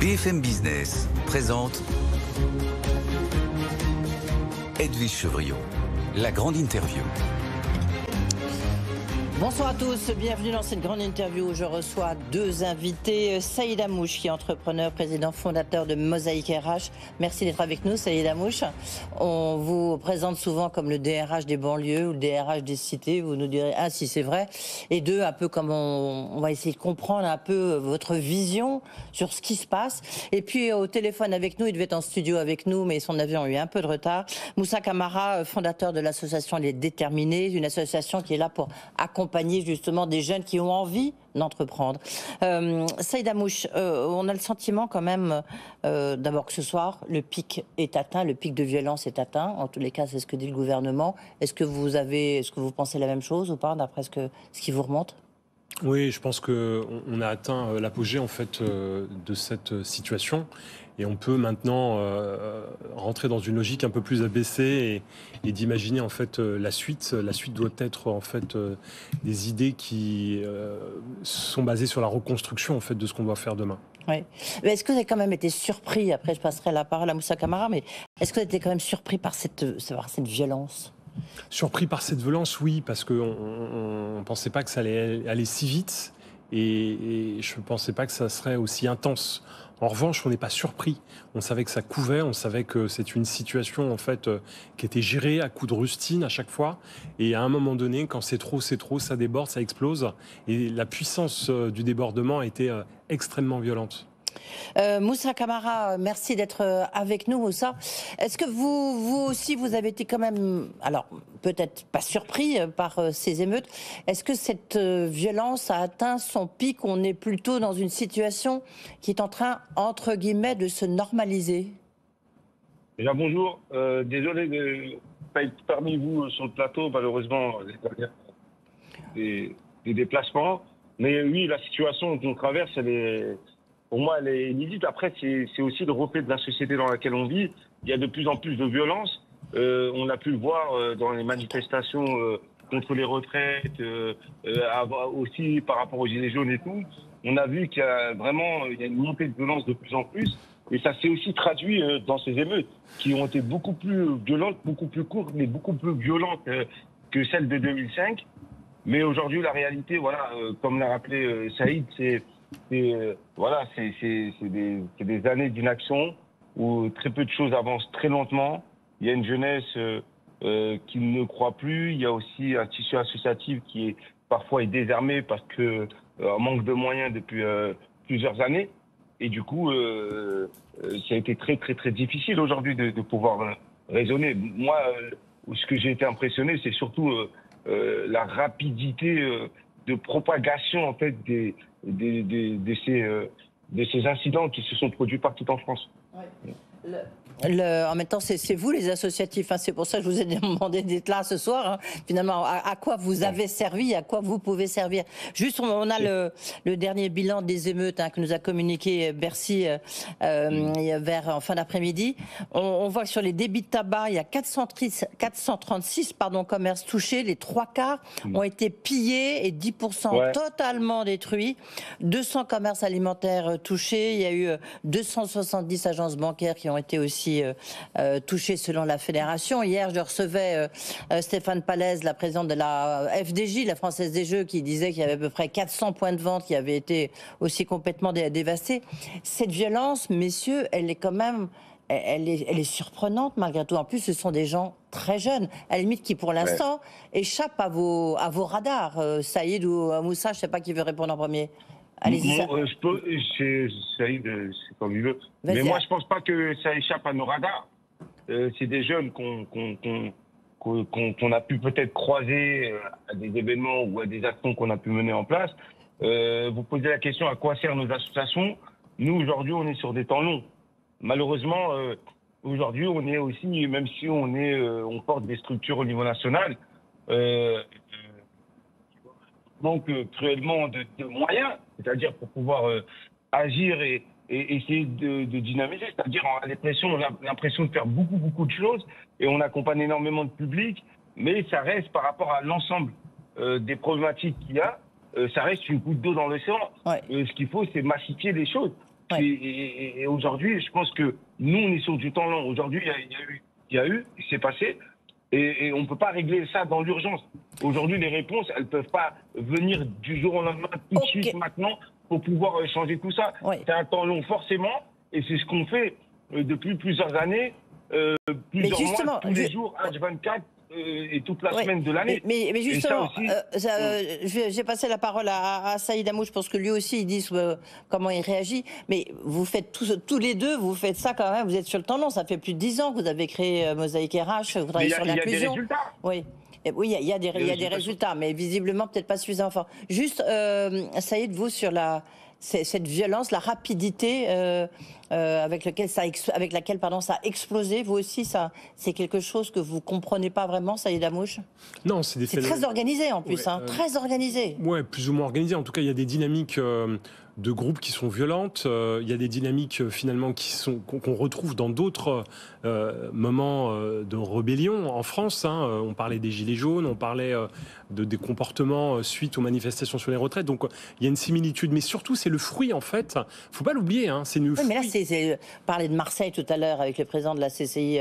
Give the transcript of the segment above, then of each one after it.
BFM Business présente Edwige Chevrillon, la grande interview. Bonsoir à tous, bienvenue dans cette grande interview où je reçois deux invités. Saïd Amouche, qui est entrepreneur, président fondateur de Mosaïque RH. Merci d'être avec nous, Saïd Amouche. On vous présente souvent comme le DRH des banlieues ou le DRH des cités. Vous nous direz, ah si c'est vrai. Et deux, un peu comme on va essayer de comprendre un peu votre vision sur ce qui se passe. Et puis au téléphone avec nous, il devait être en studio avec nous, mais son avion a eu un peu de retard. Moussa Camara, fondateur de l'association Les Déterminés, une association qui est là pour accompagner justement des jeunes qui ont envie d'entreprendre. Saïd Amouche, on a le sentiment quand même, d'abord que ce soir, le pic est atteint, le pic de violence est atteint. En tous les cas, c'est ce que dit le gouvernement. Est-ce que vous pensez la même chose ou pas, d'après ce qui vous remonte ? Oui, je pense qu'on a atteint l'apogée en fait de cette situation et on peut maintenant rentrer dans une logique un peu plus abaissée et d'imaginer en fait la suite. La suite doit être en fait des idées qui sont basées sur la reconstruction en fait de ce qu'on doit faire demain. Oui. Mais est-ce que vous avez quand même été surpris, après je passerai la parole à Moussa Camara, mais est-ce que vous avez été quand même surpris par cette violence ? Surpris par cette violence, oui, parce qu'on ne pensait pas que ça allait aller si vite et je ne pensais pas que ça serait aussi intense. En revanche, on n'est pas surpris. On savait que ça couvait, on savait que c'est une situation en fait qui était gérée à coups de rustine à chaque fois. Et à un moment donné, quand c'est trop, ça déborde, ça explose. Et la puissance du débordement a été extrêmement violente. Moussa Camara, merci d'être avec nous, Moussa. Est-ce que vous aussi, vous avez été quand même, alors peut-être pas surpris par ces émeutes, est-ce que cette violence a atteint son pic? On est plutôt dans une situation qui est en train, entre guillemets, de se normaliser. Déjà bonjour, désolé de ne pas être parmi vous sur le plateau, malheureusement, des déplacements. Mais oui, la situation qu'on traverse, pour moi, elle est inédite. Après, c'est aussi le reflet de la société dans laquelle on vit. Il y a de plus en plus de violence. On a pu le voir dans les manifestations contre les retraites, aussi par rapport aux Gilets jaunes et tout. On a vu qu'il y a une montée de violence de plus en plus. Et ça s'est aussi traduit dans ces émeutes qui ont été beaucoup plus violentes, beaucoup plus courtes, mais beaucoup plus violentes que celles de 2005. Mais aujourd'hui, la réalité, voilà, comme l'a rappelé Saïd, c'est des années d'inaction où très peu de choses avancent très lentement. Il y a une jeunesse qui ne croit plus. Il y a aussi un tissu associatif qui parfois est désarmé parce que manque de moyens depuis plusieurs années. Et du coup, ça a été très très très difficile aujourd'hui de pouvoir raisonner. Moi, ce que j'ai été impressionné, c'est surtout la rapidité de propagation en fait de ces incidents qui se sont produits partout en France. Ouais. En même temps, c'est vous les associatifs, hein, c'est pour ça que je vous ai demandé d'être là ce soir. Hein. Finalement, à quoi vous avez servi, à quoi vous pouvez servir. Juste, on a le dernier bilan des émeutes que nous a communiqué Bercy en fin d'après-midi. On voit que sur les débits de tabac, il y a 436 commerces touchés. Les 3/4 ont été pillés et 10% totalement détruits. 200 commerces alimentaires touchés. Il y a eu 270 agences bancaires qui ont été aussi touchés selon la fédération. Hier, je recevais Stéphane Palaise, la présidente de la FDJ, la Française des Jeux, qui disait qu'il y avait à peu près 400 points de vente qui avaient été aussi complètement dévastés. Cette violence, messieurs, elle est quand même, elle est surprenante malgré tout. En plus, ce sont des gens très jeunes, à la limite qui pour l'instant échappent à vos radars. Saïd ou Moussa, je ne sais pas qui veut répondre en premier. Allez-y. Saïd, c'est comme il veut. Mais moi, je ne pense pas que ça échappe à nos radars. C'est des jeunes qu'on a pu peut-être croiser à des événements ou à des actions qu'on a pu mener en place. Vous posez la question à quoi servent nos associations. Nous, aujourd'hui, on est sur des temps longs. Malheureusement, aujourd'hui, on est aussi, même si on porte des structures au niveau national, manque cruellement de moyens, c'est-à-dire pour pouvoir agir et essayer de dynamiser. C'est-à-dire on a l'impression de faire beaucoup de choses et on accompagne énormément de public, mais ça reste par rapport à l'ensemble des problématiques qu'il y a, ça reste une goutte d'eau dans l'océan. Ouais. Ce qu'il faut, c'est massifier les choses. Ouais. Et aujourd'hui, je pense que nous, on est sur du temps long. Aujourd'hui, il s'est passé, et on ne peut pas régler ça dans l'urgence. Aujourd'hui, les réponses, elles ne peuvent pas venir du jour au lendemain, tout de suite, maintenant, pour pouvoir changer tout ça. Oui. C'est un temps long, forcément, et c'est ce qu'on fait depuis plusieurs années, plusieurs mois, tous les jours, H24, et toute la semaine de l'année. Mais justement, aussi, j'ai passé la parole à Saïd Amouche, je pense que lui aussi, il dit comment il réagit. Mais vous faites tous les deux, vous faites ça quand même, vous êtes sur le temps long. Ça fait plus de 10 ans que vous avez créé Mosaïque RH, vous travaillez sur l'inclusion. Il y a des résultats. Oui. Oui, il y a des résultats, mais visiblement peut-être pas suffisants. Enfin, juste, Saïd, vous, sur cette violence, la rapidité avec laquelle ça a explosé, vous aussi, c'est quelque chose que vous comprenez pas vraiment, Saïd Amouche? Non, c'est très organisé en plus, très organisé. Ouais, plus ou moins organisé. En tout cas, il y a des dynamiques de groupes qui sont violentes. Il y a des dynamiques finalement qu'on retrouve dans d'autres moments de rébellion en France. On parlait des Gilets jaunes, on parlait des comportements suite aux manifestations sur les retraites. Donc il y a une similitude, mais surtout c'est le fruit en fait. Faut pas l'oublier. C'est une. Oui, mais là, c'est parler de Marseille tout à l'heure avec le président de la CCI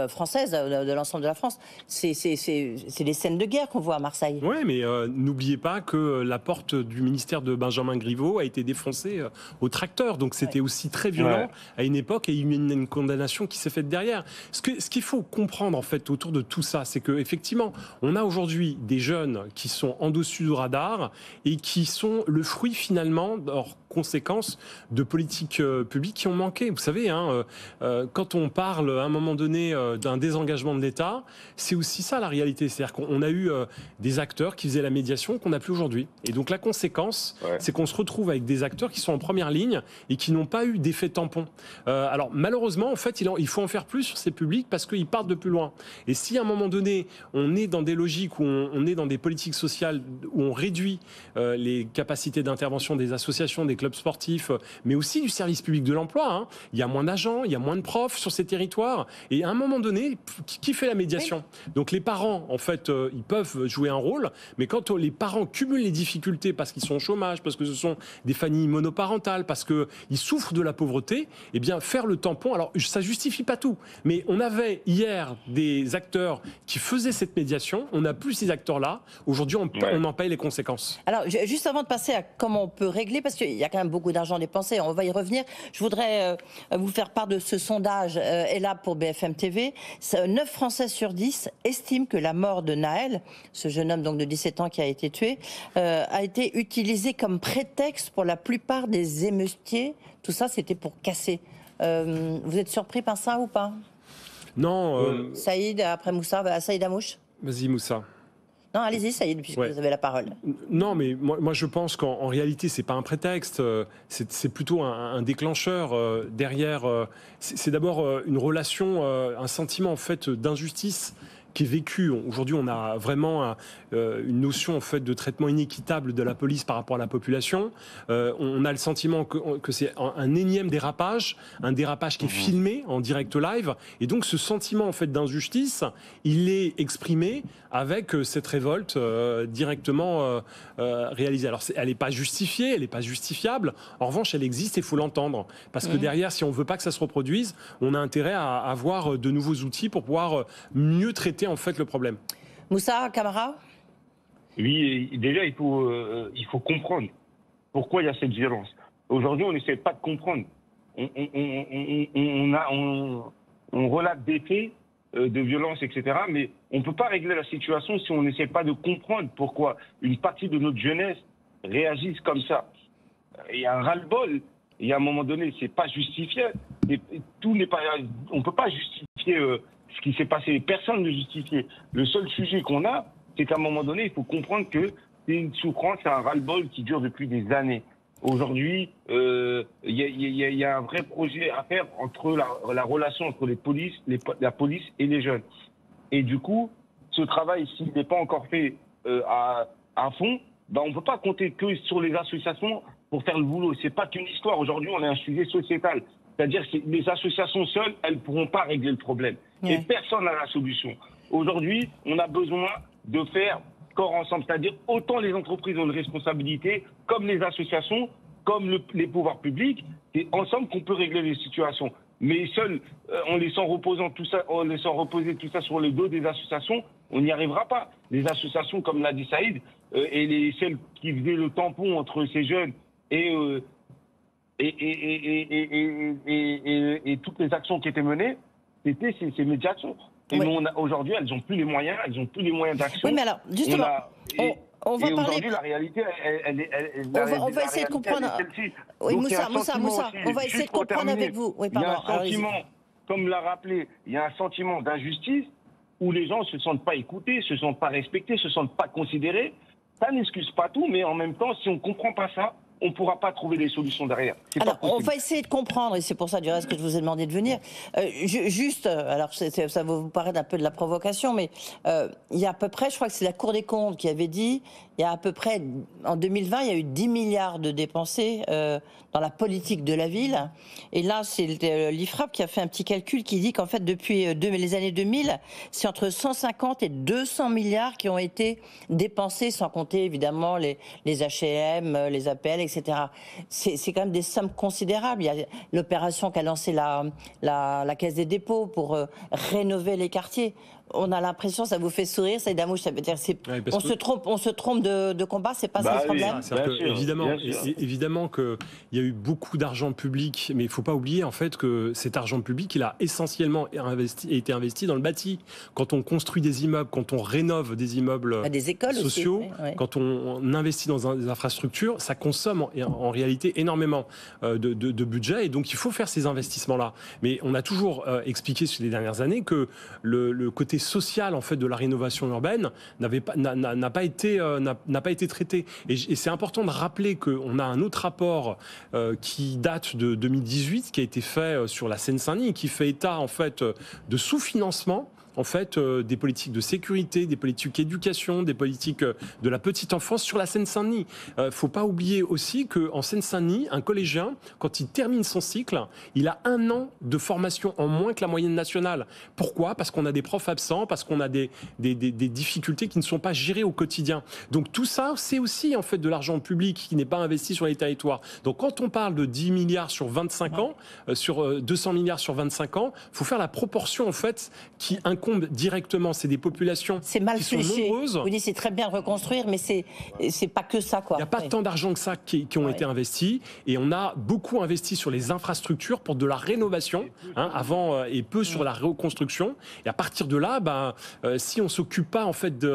française, de l'ensemble de la France. C'est des scènes de guerre qu'on voit à Marseille. Oui, mais n'oubliez pas que la porte du ministère de Benjamin Griveaux a été défoncée au tracteur. Donc c'était aussi très violent à une époque, et il y a une condamnation qui s'est faite derrière. Ce qu'il faut comprendre en fait autour de tout ça, c'est que effectivement, on a aujourd'hui des jeunes qui sont en dessus du radar et qui sont le fruit finalement leurs conséquences de politiques publiques qui ont manqué. Vous savez, quand on parle à un moment donné d'un désengagement de l'État, c'est aussi ça la réalité. C'est-à-dire qu'on a eu des acteurs qui faisaient la médiation qu'on n'a plus aujourd'hui. Et donc la conséquence, c'est qu'on se retrouve avec des acteurs qui sont en première ligne et qui n'ont pas eu d'effet tampon. Alors malheureusement, en fait, il faut en faire plus sur ces publics parce qu'ils partent de plus loin. Et si à un moment donné, on est dans des logiques où on est dans des politiques sociales où on réduit les capacités d'intervention des associations, des clubs sportifs, mais aussi du service public de l'emploi, il y a moins d'agents, il y a moins de profs sur ces territoires. Et à un moment donné, qui fait la médiation? Donc les parents, en fait, ils peuvent jouer un rôle, mais quand les parents cumulent les difficultés parce qu'ils sont au chômage, parce que ce sont des familles monoparentales, parce qu'ils souffrent de la pauvreté, eh bien faire le tampon, alors ça justifie pas tout, mais on avait hier des acteurs qui faisaient cette médiation, on n'a plus ces acteurs-là, aujourd'hui on en paye les conséquences. Alors juste avant de passer à comment on peut régler, parce qu'il y a quand même beaucoup d'argent dépensé, on va y revenir, je voudrais vous faire part de ce sondage est là pour BFM TV. 9 Français sur 10 estiment que la mort de Naël, ce jeune homme donc de 17 ans qui a été tué, a été utilisé comme prétexte pour la plupart des émeutiers. Tout ça, c'était pour casser. Vous êtes surpris par ça ou pas? Non. Saïd, après Moussa, Saïd Amouche. Vas-y Moussa. Non, allez-y, Saïd, puisque vous avez la parole. Non, mais moi je pense qu'en réalité, c'est pas un prétexte, c'est plutôt un déclencheur derrière. C'est d'abord une relation, un sentiment en fait d'injustice qui est vécu. Aujourd'hui, on a vraiment une notion en fait de traitement inéquitable de la police par rapport à la population. On a le sentiment que c'est un énième dérapage, un dérapage qui est filmé en direct live. Et donc, ce sentiment en fait d'injustice, il est exprimé avec cette révolte directement réalisée. Alors, elle n'est pas justifiée, elle n'est pas justifiable. En revanche, elle existe et il faut l'entendre. Parce que derrière, si on ne veut pas que ça se reproduise, on a intérêt à avoir de nouveaux outils pour pouvoir mieux traiter en fait le problème. Moussa Camara? Oui, déjà il faut comprendre pourquoi il y a cette violence. Aujourd'hui, on n'essaie pas de comprendre. On relate des faits de violence, etc. Mais on ne peut pas régler la situation si on n'essaie pas de comprendre pourquoi une partie de notre jeunesse réagisse comme ça. Il y a un ras-le-bol. Il y a un moment donné, c'est pas justifié. Tout n'est pas. On ne peut pas justifier ce qui s'est passé. Personne ne justifie. Le seul sujet qu'on a, c'est qu'à un moment donné, il faut comprendre que c'est une souffrance, c'est un ras-le-bol qui dure depuis des années. Aujourd'hui, il y a un vrai projet à faire entre la relation entre la police et les jeunes. Et du coup, ce travail, s'il n'est pas encore fait à fond, on ne peut pas compter que sur les associations pour faire le boulot. C'est pas qu'une histoire. Aujourd'hui, on a un sujet sociétal. C'est-à-dire que les associations seules, elles ne pourront pas régler le problème. Et personne n'a la solution. Aujourd'hui, on a besoin de faire corps ensemble. C'est-à-dire autant les entreprises ont une responsabilité, comme les associations, comme les pouvoirs publics, c'est ensemble qu'on peut régler les situations. Mais seul, en laissant reposer tout ça sur le dos des associations, on n'y arrivera pas. Les associations, comme l'a dit Saïd, et celles qui faisaient le tampon entre ces jeunes et toutes les actions qui étaient menées, c'était ces médiations. Et aujourd'hui, elles n'ont plus les moyens, d'action. Oui, mais alors, justement, on va parler. Aujourd'hui, la réalité, on va essayer de comprendre. Oui, Moussa, on va essayer de comprendre avec vous. Oui, pardon. Il y a un sentiment, comme l'a rappelé, il y a un sentiment d'injustice où les gens ne se sentent pas écoutés, ne se sentent pas respectés, ne se sentent pas considérés. Ça n'excuse pas tout, mais en même temps, si on ne comprend pas ça, on ne pourra pas trouver des solutions derrière. Alors, on va essayer de comprendre, et c'est pour ça, du reste, que je vous ai demandé de venir. Alors, ça va vous paraître un peu de la provocation, mais il y a à peu près, je crois que c'est la Cour des comptes qui avait dit, il y a à peu près, en 2020, il y a eu 10 milliards de dépensés dans la politique de la ville. Et là, c'est l'IFRAP qui a fait un petit calcul qui dit qu'en fait, depuis les années 2000, c'est entre 150 et 200 milliards qui ont été dépensés, sans compter évidemment les HLM, les APL, etc. C'est quand même des sommes considérables. Il y a l'opération qu'a lancée la Caisse des dépôts pour rénover les quartiers. On a l'impression, ça vous fait sourire, Saïd Hamouche, ça veut dire on se trompe de combat, c'est pas ça le problème. Évidemment qu'il y a eu beaucoup d'argent public, mais il ne faut pas oublier en fait que cet argent public, il a essentiellement été investi dans le bâti. Quand on construit des immeubles, quand on rénove des immeubles des écoles sociaux, aussi, oui. Quand on investit dans des infrastructures, ça consomme en réalité énormément de budget, et donc il faut faire ces investissements-là. Mais on a toujours expliqué sur les dernières années que le côté social en fait de la rénovation urbaine n'a pas été traité, et c'est important de rappeler qu'on a un autre rapport qui date de 2018 qui a été fait sur la Seine-Saint-Denis, qui fait état en fait de sous-financement en fait des politiques de sécurité, des politiques d'éducation, des politiques de la petite enfance sur la Seine-Saint-Denis. Faut pas oublier aussi qu'en Seine-Saint-Denis, un collégien, quand il termine son cycle, il a 1 an de formation en moins que la moyenne nationale. Pourquoi ? Parce qu'on a des profs absents, parce qu'on a des difficultés qui ne sont pas gérées au quotidien. Donc tout ça, c'est aussi en fait de l'argent public qui n'est pas investi sur les territoires. Donc quand on parle de 10 milliards sur 25 ans, sur 200 milliards sur 25 ans, faut faire la proportion en fait qui incombe directement. C'est des populations qui sont nombreuses. Vous dites c'est très bien de reconstruire, mais c'est pas que ça, quoi. Il n'y a pas tant d'argent que ça qui ont été investis, et on a beaucoup investi sur les infrastructures pour de la rénovation, avant, et peu sur la reconstruction. Et à partir de là, si on s'occupe pas en fait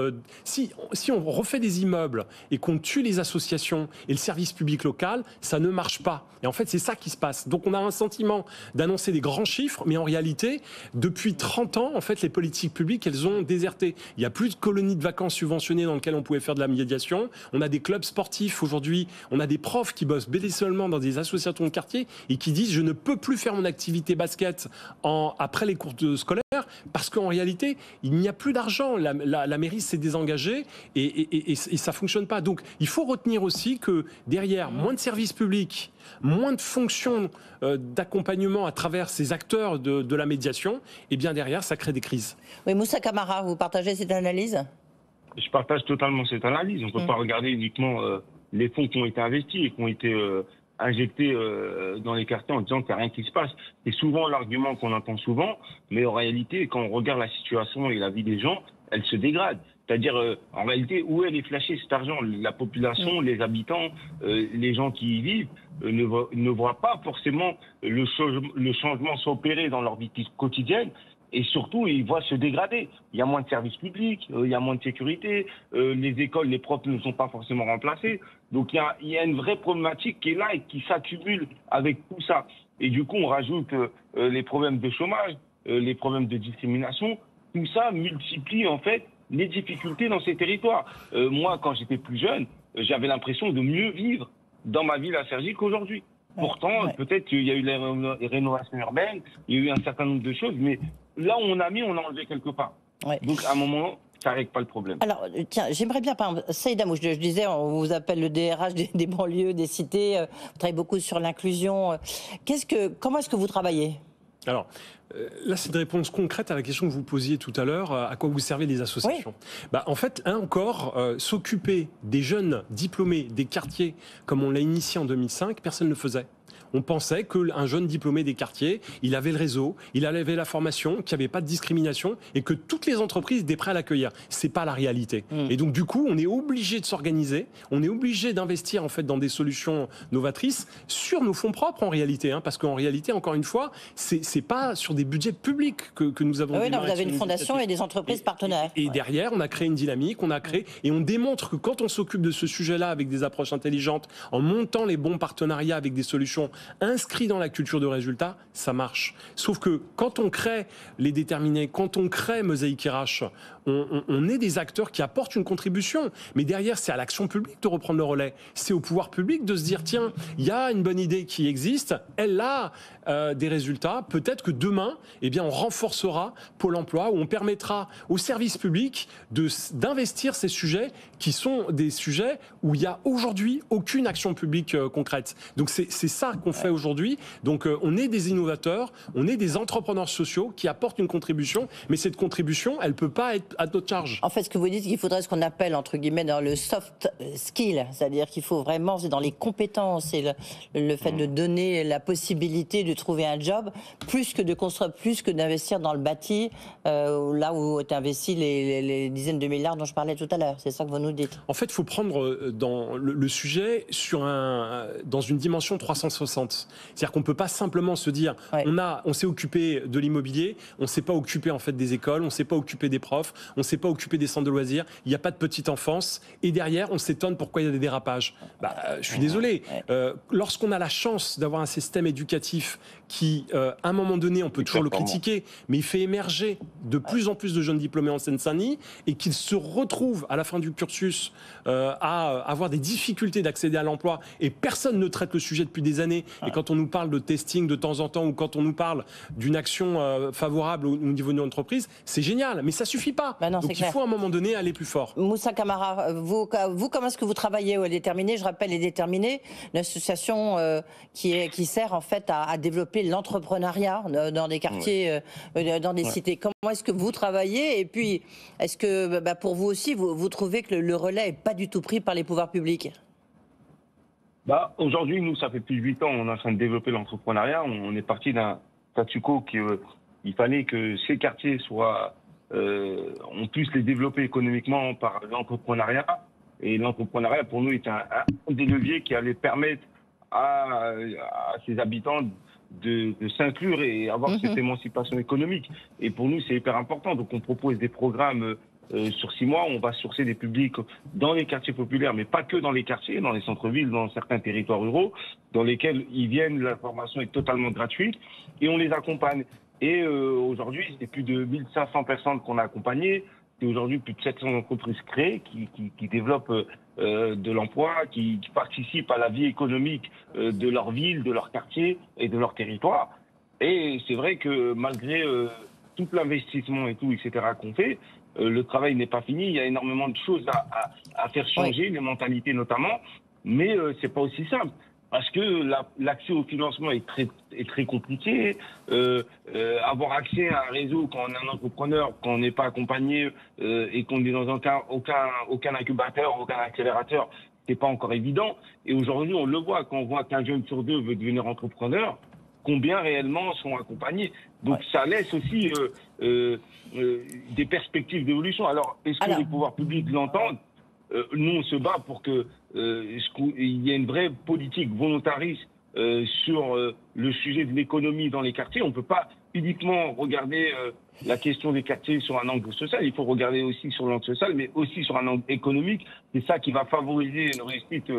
si on refait des immeubles et qu'on tue les associations et le service public local, ça ne marche pas. Et en fait, c'est ça qui se passe. Donc on a un sentiment d'annoncer des grands chiffres, mais en réalité, depuis 30 ans, en fait, les politiques publiques, elles ont déserté. Il n'y a plus de colonies de vacances subventionnées dans lesquelles on pouvait faire de la médiation. On a des clubs sportifs aujourd'hui. On a des profs qui bossent bénévolement dans des associations de quartier et qui disent « je ne peux plus faire mon activité basket après les cours scolaires parce qu'en réalité, il n'y a plus d'argent. La mairie s'est désengagée et ça ne fonctionne pas. » Donc, il faut retenir aussi que derrière, moins de services publics, moins de fonctions d'accompagnement à travers ces acteurs de la médiation, et bien derrière, ça crée des crises. Oui, Moussa Camara, vous partagez cette analyse ? Je partage totalement cette analyse. On ne peut pas regarder uniquement les fonds qui ont été investis et qui ont été injectés dans les quartiers en disant qu'il n'y a rien qui se passe. C'est souvent l'argument qu'on entend souvent, mais en réalité, quand on regarde la situation et la vie des gens, elle se dégrade. C'est-à-dire, en réalité, où elle est flashée cet argent ? La population, les habitants, les gens qui y vivent ne voient pas forcément le changement s'opérer dans leur vie quotidienne. Et surtout, ils voient se dégrader. Il y a moins de services publics, il y a moins de sécurité, les écoles, les profs ne sont pas forcément remplacés. Donc il y a une vraie problématique qui est là et qui s'accumule avec tout ça. Et du coup, on rajoute les problèmes de chômage, les problèmes de discrimination. Tout ça multiplie en fait les difficultés dans ces territoires. Moi, quand j'étais plus jeune, j'avais l'impression de mieux vivre dans ma ville à Cergy qu'aujourd'hui. Pourtant, peut-être qu'il y a eu les rénovations urbaines, il y a eu un certain nombre de choses, mais là où on a mis, on a enlevé quelque part. Donc, à un moment, ça ne règle pas le problème. Alors, tiens, j'aimerais bien, par exemple, Saïd Hamouche, je disais, on vous appelle le DRH des banlieues, des cités, vous travaillez beaucoup sur l'inclusion. Comment est-ce que vous travaillez ? Alors, là, c'est une réponse concrète à la question que vous posiez tout à l'heure, à quoi vous servez les associations. Oui. En fait, encore, s'occuper des jeunes diplômés des quartiers, comme on l'a initié en 2005, personne ne le faisait. On pensait qu'un jeune diplômé des quartiers, il avait le réseau, il avait la formation, qu'il n'y avait pas de discrimination et que toutes les entreprises étaient prêtes à l'accueillir. C'est pas la réalité. Et donc, du coup, on est obligé de s'organiser, on est obligé d'investir en fait dans des solutions novatrices sur nos fonds propres en réalité, parce qu'en réalité, encore une fois, c'est pas sur des budgets publics que nous avons. Oui, non, vous avez une fondation et des entreprises partenaires. Et derrière, on a créé une dynamique, on a créé et on démontre que quand on s'occupe de ce sujet-là avec des approches intelligentes, en montant les bons partenariats avec des solutions inscrit dans la culture de résultat, ça marche. Sauf que quand on crée les déterminés, quand on crée Mosaïque RH, on est des acteurs qui apportent une contribution. Mais derrière, c'est à l'action publique de reprendre le relais. C'est au pouvoir public de se dire, tiens, il y a une bonne idée qui existe, elle a des résultats. Peut-être que demain, on renforcera Pôle emploi, où on permettra aux services publics d'investir ces sujets qui sont des sujets où il n'y a aujourd'hui aucune action publique concrète. Donc c'est ça qu'on fait aujourd'hui. Donc on est des innovateurs, on est des entrepreneurs sociaux qui apportent une contribution, mais cette contribution, elle ne peut pas être à notre charge. En fait, ce que vous dites, qu'il faudrait ce qu'on appelle, entre guillemets, dans le soft skill, c'est-à-dire qu'il faut vraiment, c'est dans les compétences et le fait de donner la possibilité de trouver un job, plus que de construire, plus que d'investir dans le bâti, là où est investi les dizaines de milliards dont je parlais tout à l'heure. C'est ça que vous nous dites. En fait, il faut prendre dans le sujet dans une dimension 360. C'est-à-dire qu'on ne peut pas simplement se dire, on s'est occupé de l'immobilier, on ne s'est pas occupé en fait des écoles, on ne s'est pas occupé des profs, on ne s'est pas occupé des centres de loisirs, il n'y a pas de petite enfance, et derrière, on s'étonne pourquoi il y a des dérapages. Je suis désolé. Lorsqu'on a la chance d'avoir un système éducatif qui, à un moment donné, on peut toujours le critiquer, mais il fait émerger de plus en plus de jeunes diplômés en Seine-Saint-Denis, et qu'ils se retrouvent à la fin du cursus à avoir des difficultés d'accéder à l'emploi, et personne ne traite le sujet depuis des années. Et quand on nous parle de testing de temps en temps, ou quand on nous parle d'une action favorable au niveau de l'entreprise, c'est génial, mais ça suffit pas. Non, donc il faut à un moment donné aller plus fort. Moussa Camara, vous comment est-ce que vous travaillez au Déterminé? Je rappelle les Déterminés, l'association qui sert en fait à développer l'entrepreneuriat dans des quartiers, dans des cités. Comment est-ce que vous travaillez? Et puis, est-ce que pour vous aussi, vous trouvez que le relais n'est pas du tout pris par les pouvoirs publics? Aujourd'hui, nous, ça fait plus de 8 ans, on est en train de développer l'entrepreneuriat. On est parti d'un statu quo il fallait que ces quartiers on puisse les développer économiquement par l'entrepreneuriat. Et l'entrepreneuriat, pour nous, est un des leviers qui allait permettre à ses habitants de s'inclure et avoir cette émancipation économique. Et pour nous, c'est hyper important. Donc, on propose des programmes sur 6 mois. On va sourcer des publics dans les quartiers populaires, mais pas que dans les quartiers, dans les centres-villes, dans certains territoires ruraux, dans lesquels ils viennent, la formation est totalement gratuite, et on les accompagne. Et aujourd'hui, c'est plus de 1500 personnes qu'on a accompagnées. C'est aujourd'hui plus de 700 entreprises créées qui développent de l'emploi, qui participent à la vie économique de leur ville, de leur quartier et de leur territoire. Et c'est vrai que malgré tout l'investissement et tout, etc., qu'on fait, le travail n'est pas fini. Il y a énormément de choses à faire changer, les mentalités notamment. Mais c'est pas aussi simple. Parce que l'accès au financement est très compliqué. Avoir accès à un réseau quand on est un entrepreneur, quand on n'est pas accompagné et qu'on est dans aucun incubateur, aucun accélérateur, c'est pas encore évident. Et aujourd'hui, on le voit quand on voit qu'un jeune sur 2 veut devenir entrepreneur, combien réellement sont accompagnés. Donc ça laisse aussi des perspectives d'évolution. Alors, est-ce que les pouvoirs publics l'entendent? Nous, on se bat pour qu'il y ait une vraie politique volontariste sur le sujet de l'économie dans les quartiers. On ne peut pas uniquement regarder la question des quartiers sur un angle social. Il faut regarder aussi sur l'angle social, mais aussi sur un angle économique. C'est ça qui va favoriser une réussite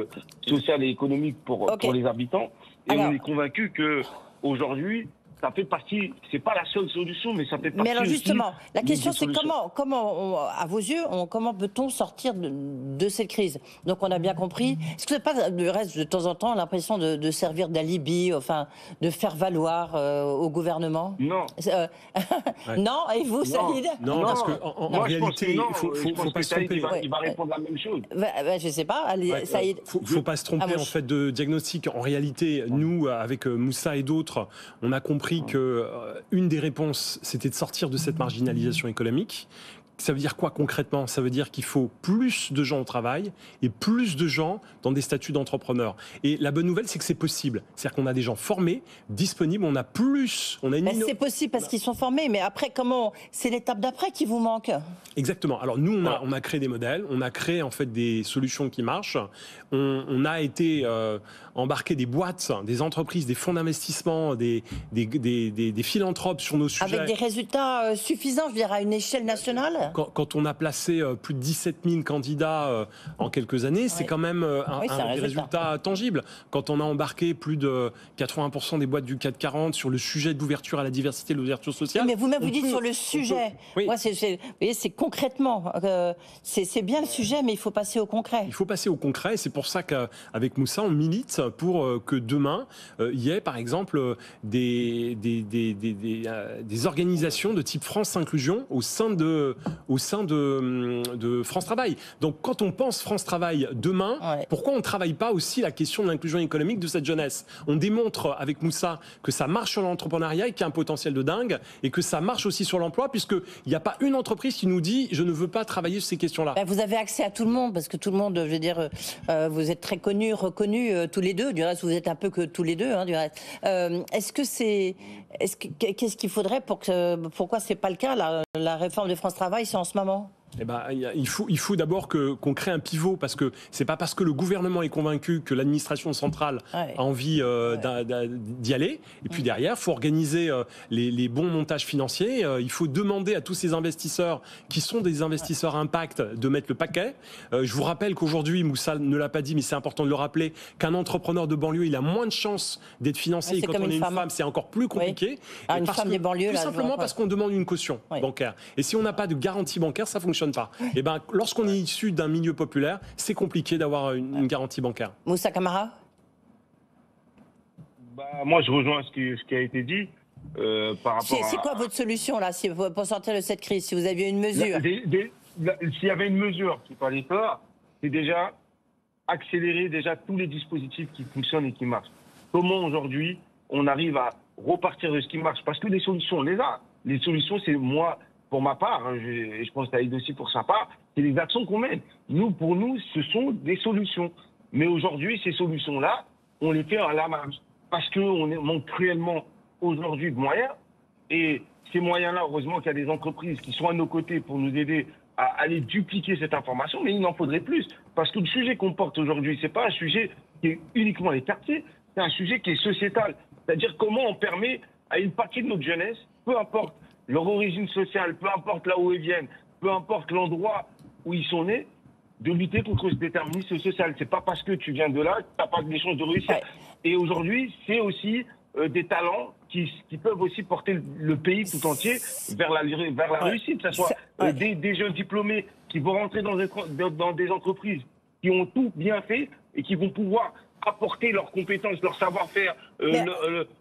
sociale et économique pour les habitants. Et on est convaincu qu'aujourd'hui, ça fait partie, c'est pas la seule solution, mais ça fait partie. Mais alors justement, la question c'est comment à vos yeux, comment peut-on sortir de cette crise? Donc on a bien compris. Est-ce que vous n'avez pas de reste de temps en temps l'impression de servir d'alibi, enfin de faire valoir au gouvernement? Non. Non. Et vous, Saïd? Non, parce qu'en réalité, il faut pas se tromper. Il va répondre la même chose. Je sais pas. Allez, Saïd. Faut pas se tromper en fait de diagnostic. En réalité, nous, avec Moussa et d'autres, on a compris compris que une des réponses, c'était de sortir de cette marginalisation économique. Ça veut dire quoi concrètement? Ça veut dire qu'il faut plus de gens au travail et plus de gens dans des statuts d'entrepreneurs. Et la bonne nouvelle, c'est que c'est possible. C'est-à-dire qu'on a des gens formés, disponibles, on a une... C'est possible parce qu'ils sont formés, mais après, comment? C'est l'étape d'après qui vous manque. Exactement. Alors nous, on a créé des modèles, on a créé en fait des solutions qui marchent. On a été embarquer des boîtes, des entreprises, des fonds d'investissement, des philanthropes sur nos sujets. Avec des résultats suffisants, je veux dire, à une échelle nationale. Quand on a placé plus de 17 000 candidats en quelques années, c'est quand même un résultat tangible. Quand on a embarqué plus de 80% des boîtes du CAC 40 sur le sujet de l'ouverture à la diversité, de l'ouverture sociale. Oui, mais vous-même, vous dites sur le sujet. Oui. Moi, vous voyez, c'est concrètement. C'est bien le sujet, mais il faut passer au concret. Il faut passer au concret. C'est pour ça qu'avec Moussa, on milite pour que demain, il y ait, par exemple, des organisations de type France Inclusion au sein de France Travail. Donc, quand on pense France Travail demain, pourquoi on ne travaille pas aussi la question de l'inclusion économique de cette jeunesse? On démontre avec Moussa que ça marche sur l'entrepreneuriat et qu'il y a un potentiel de dingue, et que ça marche aussi sur l'emploi, puisqu'il n'y a pas une entreprise qui nous dit « je ne veux pas travailler sur ces questions-là ». Vous avez accès à tout le monde, parce que tout le monde, je veux dire, vous êtes très connus, reconnus tous les deux. Du reste, vous êtes un peu que tous les deux. Hein, du reste. Qu'est-ce qu'il faudrait pourquoi c'est pas le cas la réforme de France Travail, c'est en ce moment? Eh ben, il faut d'abord qu'on crée un pivot, parce que c'est pas parce que le gouvernement est convaincu que l'administration centrale a envie d'y aller. Et puis derrière, il faut organiser les bons montages financiers. Il faut demander à tous ces investisseurs qui sont des investisseurs impact de mettre le paquet. Je vous rappelle qu'aujourd'hui, Moussa ne l'a pas dit, mais c'est important de le rappeler, qu'un entrepreneur de banlieue, il a moins de chances d'être financé. Et quand on est une femme, c'est encore plus compliqué. Une femme des banlieues, tout simplement parce qu'on demande une caution bancaire. Et si on n'a pas de garantie bancaire, ça fonctionne pas. Et ben, lorsqu'on est issu d'un milieu populaire, c'est compliqué d'avoir une garantie bancaire. Moussa Camara? Moi, je rejoins ce qui a été dit par rapport C'est quoi votre solution là, pour sortir de cette crise, si vous aviez une mesure? S'il y avait une mesure qu'il fallait faire, c'est déjà accélérer tous les dispositifs qui fonctionnent et qui marchent. Comment aujourd'hui on arrive à repartir de ce qui marche? Parce que les solutions, on les a. Les solutions, c'est moi... Pour ma part, et je pense que Taïd aussi pour sa part, c'est les actions qu'on mène. Pour nous, ce sont des solutions. Mais aujourd'hui, ces solutions-là, on les fait à la marge. Parce qu'on manque cruellement aujourd'hui de moyens. Et ces moyens-là, heureusement qu'il y a des entreprises qui sont à nos côtés pour nous aider à aller dupliquer cette information, mais il en faudrait plus. Parce que le sujet qu'on porte aujourd'hui, c'est pas un sujet qui est uniquement les quartiers, c'est un sujet qui est sociétal. C'est-à-dire comment on permet à une partie de notre jeunesse, peu importe leur origine sociale, peu importe là où ils viennent, peu importe l'endroit où ils sont nés, de lutter contre ce déterminisme social. C'est pas parce que tu viens de là que tu n'as pas des chances de réussir. Et aujourd'hui, c'est aussi des talents qui peuvent aussi porter le pays tout entier vers la réussite. Que ce soit des jeunes diplômés qui vont rentrer dans des entreprises qui ont tout bien fait et qui vont pouvoir apporter leurs compétences, leur savoir-faire,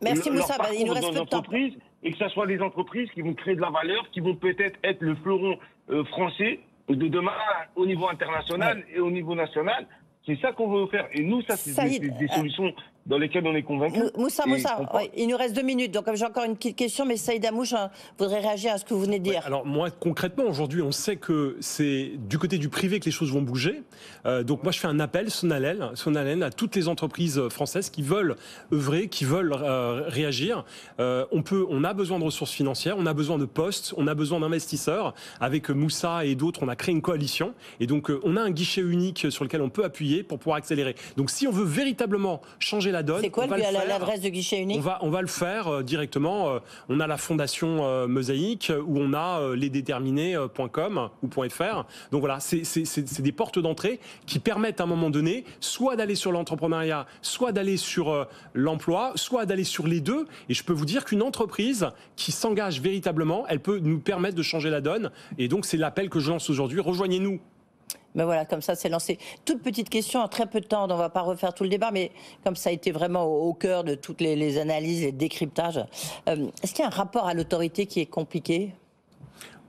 merci Moussa, leur il nous reste dans l'entreprise, et que ce soit des entreprises qui vont créer de la valeur, qui vont peut-être être le fleuron français de demain au niveau international et au niveau national. C'est ça qu'on veut faire. Et nous, ça, c'est des solutions dans lesquelles on est convaincus. Moussa, il nous reste 2 minutes. Donc, j'ai encore une petite question, mais Saïd Amouche voudrait réagir à ce que vous venez de dire. Alors, moi, concrètement, aujourd'hui, on sait que c'est du côté du privé que les choses vont bouger. Donc, moi, je fais un appel Sonalen, à toutes les entreprises françaises qui veulent œuvrer, qui veulent réagir. On a besoin de ressources financières, on a besoin de postes, on a besoin d'investisseurs. Avec Moussa et d'autres, on a créé une coalition. Et donc, on a un guichet unique sur lequel on peut appuyer pour pouvoir accélérer. Donc, si on veut véritablement changer la donne, c'est quoi l'adresse de guichet unique? On va le faire directement. On a la fondation Mosaïque, où on a lesdéterminés.com ou .fr. Donc voilà, c'est des portes d'entrée qui permettent à un moment donné soit d'aller sur l'entrepreneuriat, soit d'aller sur l'emploi, soit d'aller sur les deux. Et je peux vous dire qu'une entreprise qui s'engage véritablement, elle peut nous permettre de changer la donne. Et donc c'est l'appel que je lance aujourd'hui. Rejoignez-nous. Ben voilà, comme ça, c'est lancé. Toute petite question, en très peu de temps, on ne va pas refaire tout le débat, mais comme ça a été vraiment au cœur de toutes les analyses et le décryptage, est-ce qu'il y a un rapport à l'autorité qui est compliqué ?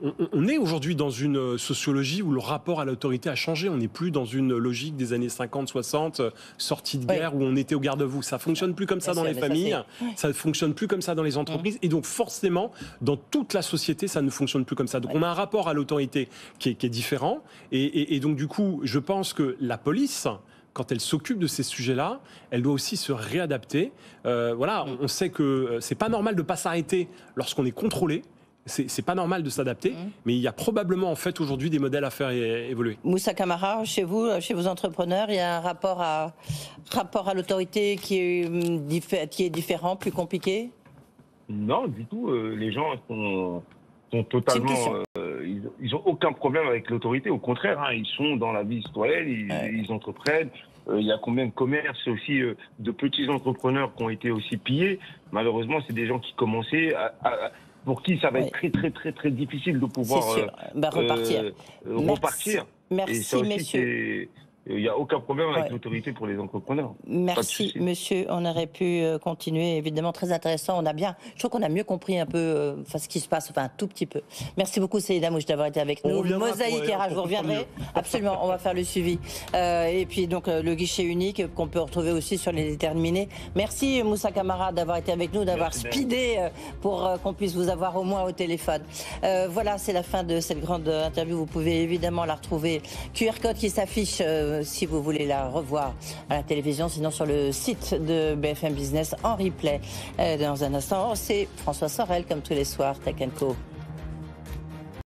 on est aujourd'hui dans une sociologie où le rapport à l'autorité a changé. On n'est plus dans une logique des années 50, 60, sortie de guerre, où on était au garde-à-vous. Ça fonctionne plus comme ça dans les familles, ça ne fonctionne plus comme ça dans les entreprises, et donc forcément, dans toute la société, ça ne fonctionne plus comme ça. Donc on a un rapport à l'autorité qui est différent, et donc du coup, je pense que la police, quand elle s'occupe de ces sujets-là, elle doit aussi se réadapter. Voilà, on sait que c'est pas normal de pas s'arrêter lorsqu'on est contrôlé. C'est pas normal de s'adapter, mais il y a probablement en fait aujourd'hui des modèles à faire évoluer. Moussa Camara, chez vous, chez vos entrepreneurs, il y a un rapport à l'autorité qui est différent, plus compliqué? Non, du tout. Les gens sont totalement... ils ont aucun problème avec l'autorité. Au contraire, hein, ils sont dans la vie citoyenne, ils entreprennent. Il y a combien de commerces aussi, de petits entrepreneurs qui ont été aussi pillés. Malheureusement, c'est des gens qui commençaient pour qui ça va être très, très, très, très difficile de pouvoir repartir. Merci, messieurs. Il n'y a aucun problème avec l'autorité pour les entrepreneurs. Merci, monsieur. On aurait pu continuer, évidemment, très intéressant. Je trouve qu'on a mieux compris un peu ce qui se passe, enfin un tout petit peu. Merci beaucoup, Seyyed Hamouche, d'avoir été avec nous. Mosaïque RH, vous reviendrez. Absolument, on va faire le suivi. Et puis, donc, le guichet unique qu'on peut retrouver aussi sur les déterminés. Merci, Moussa Camara, d'avoir été avec nous, d'avoir speedé pour qu'on puisse vous avoir au moins au téléphone. Voilà, c'est la fin de cette grande interview. Vous pouvez évidemment la retrouver. QR code qui s'affiche si vous voulez la revoir à la télévision, sinon sur le site de BFM Business en replay. Dans un instant, c'est François Sorel, comme tous les soirs, Tech & Co.